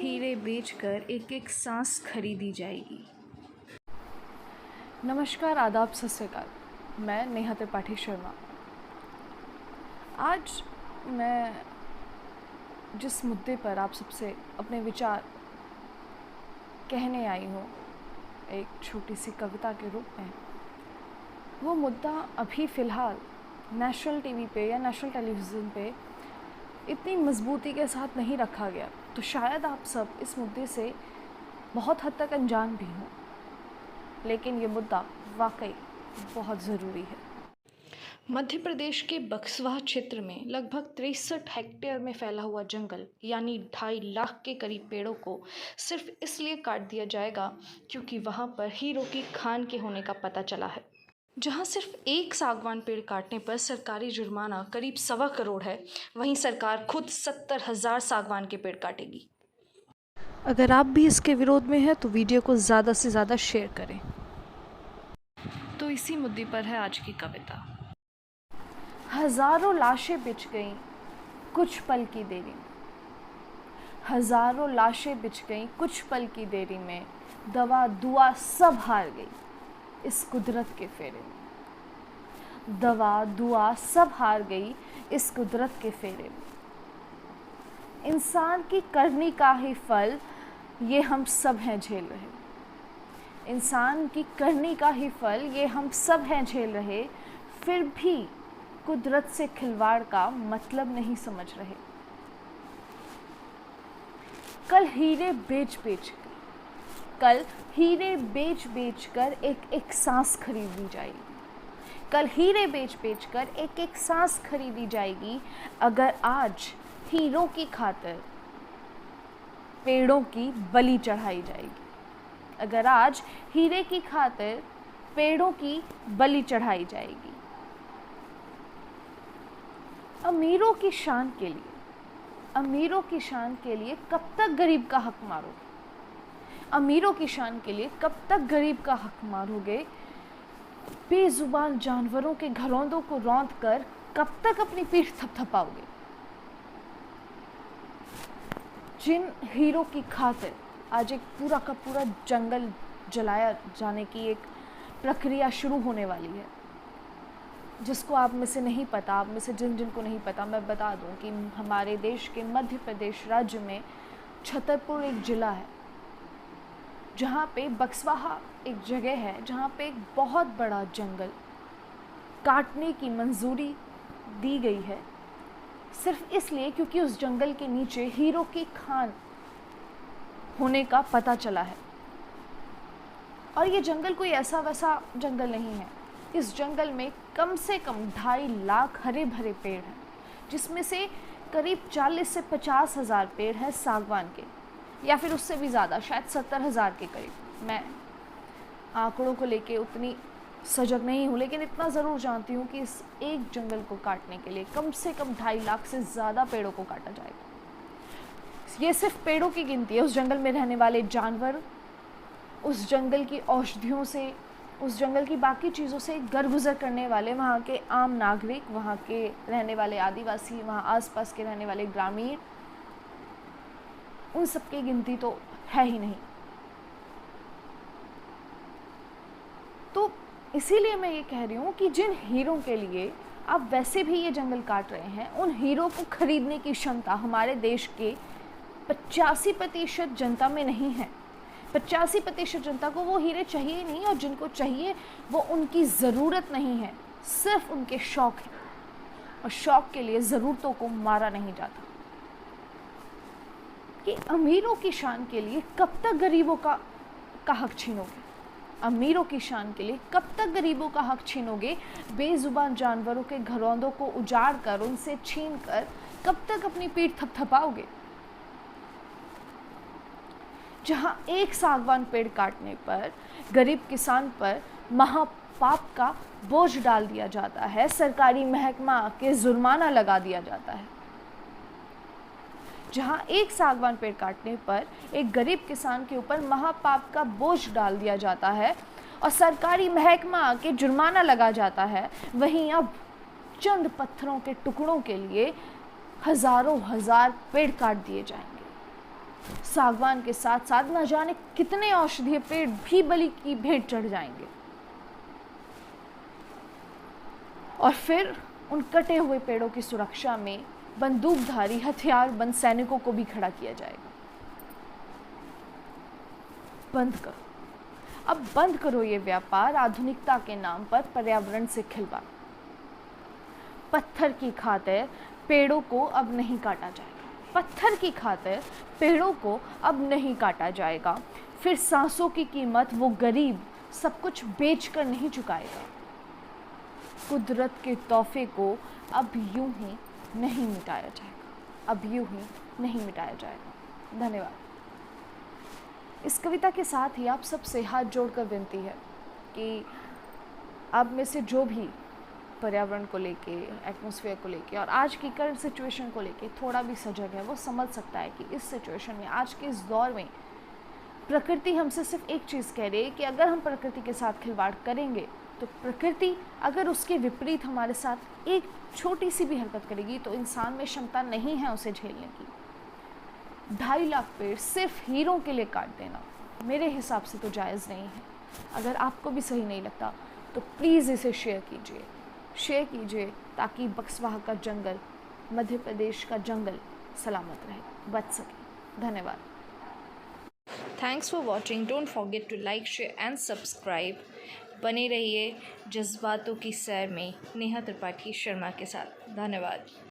हीरे बेचकर एक एक सांस खरीदी जाएगी। नमस्कार, आदाब, सत श्री अकाल। मैं नेहा त्रिपाठी शर्मा। आज मैं जिस मुद्दे पर आप सबसे अपने विचार कहने आई हूँ एक छोटी सी कविता के रूप में, वो मुद्दा अभी फ़िलहाल नेशनल टीवी पे या नेशनल टेलीविज़न पे इतनी मजबूती के साथ नहीं रखा गया, तो शायद आप सब इस मुद्दे से बहुत हद तक अनजान भी हों, लेकिन ये मुद्दा वाकई बहुत ज़रूरी है। मध्य प्रदेश के बक्सवा क्षेत्र में लगभग 63 हेक्टेयर में फैला हुआ जंगल यानी 2.5 लाख के करीब पेड़ों को सिर्फ इसलिए काट दिया जाएगा क्योंकि वहाँ पर हीरो की खान के होने का पता चला है। जहाँ सिर्फ एक सागवान पेड़ काटने पर सरकारी जुर्माना करीब 1.25 करोड़ है, वहीं सरकार खुद 70,000 सागवान के पेड़ काटेगी। अगर आप भी इसके विरोध में हैं तो वीडियो को ज़्यादा से ज़्यादा शेयर करें। तो इसी मुद्दे पर है आज की कविता। हजारों लाशें बिछ गईं कुछ पल की देरी में, हजारों लाशें बिछ गईं कुछ पल की देरी में, दवा दुआ सब हार गई इस कुदरत के फेरे में, दवा दुआ सब हार गई इस कुदरत के फेरे में। इंसान की करनी का ही फल ये हम सब हैं झेल रहे, इंसान की करनी का ही फल ये हम सब हैं झेल रहे, फिर भी कुदरत से खिलवाड़ का मतलब नहीं समझ रहे। कल हीरे बेच बेच कर एक एक सांस खरीदी जाएगी, कल हीरे बेच कर एक एक सांस खरीदी जाएगी, अगर आज हीरों की खातिर पेड़ों की बलि चढ़ाई जाएगी, अगर आज हीरे की खातिर पेड़ों की बलि चढ़ाई जाएगी। अमीरों की शान के लिए कब तक गरीब का हक मारोगे, अमीरों की शान के लिए कब तक गरीब का हक मारोगे, बेजुबान जानवरों के घरौंदों को रौंद कर कब तक अपनी पीठ थपथपाओगे। जिन हीरो की खातिर आज एक पूरा का पूरा जंगल जलाया जाने की एक प्रक्रिया शुरू होने वाली है, जिसको आप में से नहीं पता, आप में से जिन को नहीं पता, मैं बता दूं कि हमारे देश के मध्य प्रदेश राज्य में छतरपुर एक ज़िला है, जहाँ पे बक्सवाहा एक जगह है, जहाँ पे एक बहुत बड़ा जंगल काटने की मंजूरी दी गई है, सिर्फ इसलिए क्योंकि उस जंगल के नीचे हीरो की खान होने का पता चला है। और ये जंगल कोई ऐसा वैसा जंगल नहीं है, इस जंगल में कम से कम 2.5 लाख हरे भरे पेड़ हैं, जिसमें से करीब 40 से 50 हज़ार पेड़ हैं सागवान के, या फिर उससे भी ज़्यादा, शायद 70,000 के करीब। मैं आंकड़ों को लेके उतनी सजग नहीं हूँ, लेकिन इतना ज़रूर जानती हूँ कि इस एक जंगल को काटने के लिए कम से कम 2.5 लाख से ज़्यादा पेड़ों को काटा जाएगा। ये सिर्फ पेड़ों की गिनती है, उस जंगल में रहने वाले जानवर, उस जंगल की औषधियों से, उस जंगल की बाकी चीज़ों से गुजर करने वाले वहाँ के आम नागरिक, वहाँ के रहने वाले आदिवासी, वहाँ आसपास के रहने वाले ग्रामीण, उन सब की गिनती तो है ही नहीं। तो इसीलिए मैं ये कह रही हूँ कि जिन हीरो के लिए आप वैसे भी ये जंगल काट रहे हैं, उन हीरो को खरीदने की क्षमता हमारे देश के 85% जनता में नहीं है। 85% जनता को वो हीरे चाहिए नहीं, और जिनको चाहिए वो उनकी ज़रूरत नहीं है, सिर्फ उनके शौक़ है, और शौक़ के लिए ज़रूरतों को मारा नहीं जाता। कि अमीरों की शान के लिए कब तक गरीबों का हक छीनोगे, अमीरों की शान के लिए कब तक गरीबों का हक छीनोगे, बेजुबान जानवरों के घरौंदों को उजाड़ कर, उनसे छीन कर कब तक अपनी पीठ थपथपाओगे। जहाँ एक सागवान पेड़ काटने पर गरीब किसान पर महापाप का बोझ डाल दिया जाता है, सरकारी महकमा के जुर्माना लगा दिया जाता है, जहाँ एक सागवान पेड़ काटने पर एक गरीब किसान के ऊपर महापाप का बोझ डाल दिया जाता है और सरकारी महकमा के जुर्माना लगा जाता है, वहीं अब चंद पत्थरों के टुकड़ों के लिए हजारों हजार पेड़ काट दिए जाएंगे। सागवान के साथ साथ न जाने कितने औषधीय पेड़ भी बलि की भेंट चढ़ जाएंगे। और फिर उन कटे हुए पेड़ों की सुरक्षा में बंदूकधारी हथियारबंद सैनिकों को भी खड़ा किया जाएगा। बंद करो, अब बंद करो ये व्यापार आधुनिकता के नाम पर पर्यावरण से खिलवाड़। पत्थर की खातिर पेड़ों को अब नहीं काटा जाएगा। पत्थर की खातिर पेड़ों को अब नहीं काटा जाएगा। फिर सांसों की कीमत वो गरीब सब कुछ बेचकर नहीं चुकाएगा। कुदरत के तोहफे को अब यूं ही नहीं मिटाया जाएगा। अब यूं ही नहीं मिटाया जाएगा। धन्यवाद। इस कविता के साथ ही आप सबसे हाथ जोड़कर विनती है कि आप में से जो भी पर्यावरण को लेके, एटमॉस्फेयर को लेके और आज की करंट सिचुएशन को लेके थोड़ा भी सजग है, वो समझ सकता है कि इस सिचुएशन में, आज के इस दौर में प्रकृति हमसे सिर्फ एक चीज़ कह रही है कि अगर हम प्रकृति के साथ खिलवाड़ करेंगे तो प्रकृति अगर उसके विपरीत हमारे साथ एक छोटी सी भी हरकत करेगी तो इंसान में क्षमता नहीं है उसे झेलने की। 2.5 लाख पेड़ सिर्फ हीरों के लिए काट देना मेरे हिसाब से तो जायज़ नहीं है। अगर आपको भी सही नहीं लगता तो प्लीज़ इसे शेयर कीजिए ताकि बक्सवाह का जंगल, मध्य प्रदेश का जंगल सलामत रहे, बच सके। धन्यवाद। Thanks for watching. Don't forget to like, share and subscribe. बने रहिए जज्बातों की सैर में नेहा त्रिपाठी शर्मा के साथ। धन्यवाद।